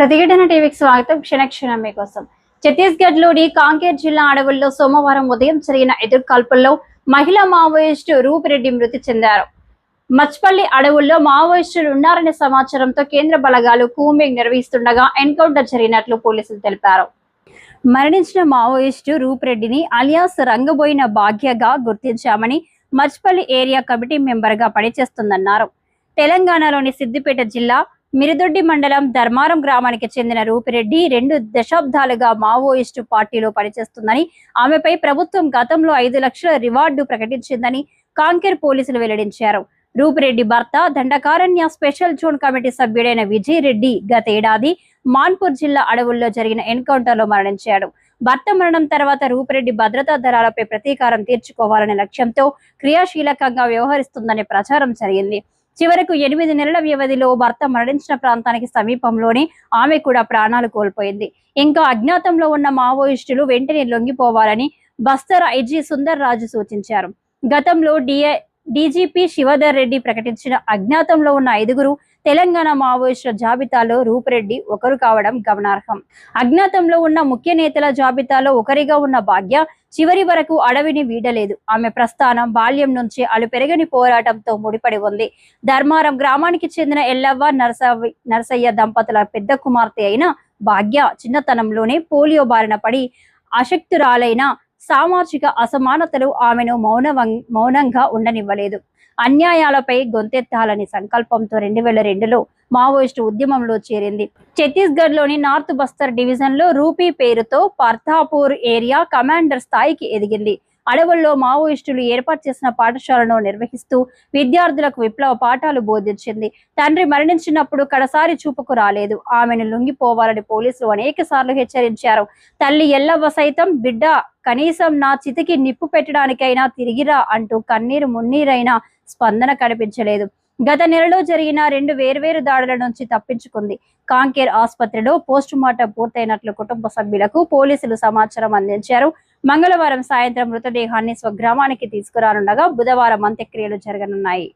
ప్రతిఘటన టీవీకి స్వాగతం. క్షణక్షణం మీకోసం. ఛత్తీస్గఢ్లోని కాంకేర్ జిల్లా అడవుల్లో సోమవారం ఉదయం జరిగిన ఎదురుకాల్పుల్లో మహిళా మావోయిస్టు రూపిరెడ్డి మృతి చెందారు. మచ్పల్లి అడవుల్లో మావోయిస్టులు ఉన్నారనే సమాచారంతో కేంద్ర బలగాలు కూంబింగ్ నిర్వహిస్తుండగా ఎన్కౌంటర్ జరిగినట్లు పోలీసులు తెలిపారు. మరణించిన మావోయిస్టు రూపిరెడ్డిని అలియాస్ రంగబోయిన భాగ్యగా గుర్తించామని, మచ్పల్లి ఏరియా కమిటీ మెంబర్గా పనిచేస్తుందన్నారు. తెలంగాణలోని సిద్దిపేట జిల్లా మిరుదొడ్డి మండలం ధర్మారం గ్రామానికి చెందిన రూపిరెడ్డి 2 దశాబ్దాలుగా మావోయిస్టు పార్టీలో పనిచేస్తుందని, ఆమెపై ప్రభుత్వం గతంలో 5 లక్షల రివార్డు ప్రకటించిందని కాంకేర్ పోలీసులు వెల్లడించారు. రూపిరెడ్డి భర్త దండకారణ్య స్పెషల్ జోన్ కమిటీ సభ్యుడైన విజయ్ రెడ్డి గతేడాది మాన్పూర్ జిల్లా అడవుల్లో జరిగిన ఎన్కౌంటర్లో మరణించాడు. భర్త మరణం తర్వాత రూపిరెడ్డి భద్రతా దళాలపై ప్రతీకారం తీర్చుకోవాలనే లక్ష్యంతో క్రియాశీలకంగా వ్యవహరిస్తుందనే ప్రచారం జరిగింది. చివరకు 8 నెలల వ్యవధిలో భర్త మరణించిన ప్రాంతానికి సమీపంలోనే ఆమె కూడా ప్రాణాలు కోల్పోయింది. ఇంకా అజ్ఞాతంలో ఉన్న మావోయిస్టులు వెంటనే లొంగిపోవాలని బస్తర్ ఐజీ సుందర్ రాజు సూచించారు. గతంలో డీజీపీ శివధర్ రెడ్డి ప్రకటించిన అజ్ఞాతంలో ఉన్న 5 తెలంగాణ మావోయిస్టుల జాబితాలో రూపిరెడ్డి ఒకరు కావడం గమనార్హం. అజ్ఞాతంలో ఉన్న ముఖ్య నేతల జాబితాలో ఒకరిగా ఉన్న భాగ్య చివరి వరకు అడవిని వీడలేదు. ఆమె ప్రస్థానం బాల్యం నుంచి అలుపెరగని పోరాటంతో ముడిపడి ఉంది. ధర్మారం గ్రామానికి చెందిన ఎల్లవ్వ నరసయ్య దంపతుల పెద్ద కుమార్తె అయిన భాగ్య చిన్నతనంలోనే పోలియో బారిన పడి అశక్తురాలైన సామాజిక అసమానతలు ఆమెను మౌనంగా ఉండనివ్వలేదు. అన్యాయాలపై గొంతెత్తాలని సంకల్పంతో 2002లో మావోయిస్టు ఉద్యమంలో చేరింది. ఛత్తీస్గఢ్లోని నార్త్ బస్తర్ డివిజన్లో రూపీ పేరుతో పర్తాపూర్ ఏరియా కమాండర్ స్థాయికి ఎదిగింది. అడవుల్లో మావోయిస్టులు ఏర్పాటు చేసిన పాఠశాలను నిర్వహిస్తూ విద్యార్థులకు విప్లవ పాఠాలు బోధించింది. తండ్రి మరణించినప్పుడు కడసారి చూపుకు రాలేదు. ఆమెను లొంగిపోవాలని పోలీసులు అనేక సార్లు హెచ్చరించారు. తల్లి ఎల్లవ్వ సైతం బిడ్డ కనీసం నా చితికి నిప్పు పెట్టడానికైనా తిరిగిరా అంటూ కన్నీరు మున్నీరైనా స్పందన కనిపించలేదు. గత నెలలో జరిగిన 2 వేర్వేరు దాడుల నుంచి తప్పించుకుంది. కాంకేర్ ఆసుపత్రిలో పోస్టుమార్టం పూర్తయినట్లు కుటుంబ సభ్యులకు పోలీసులు సమాచారం అందించారు. మంగళవారం సాయంత్రం మృతదేహాన్ని స్వగ్రామానికి తీసుకురానుండగా బుధవారం అంత్యక్రియలు జరగనున్నాయి.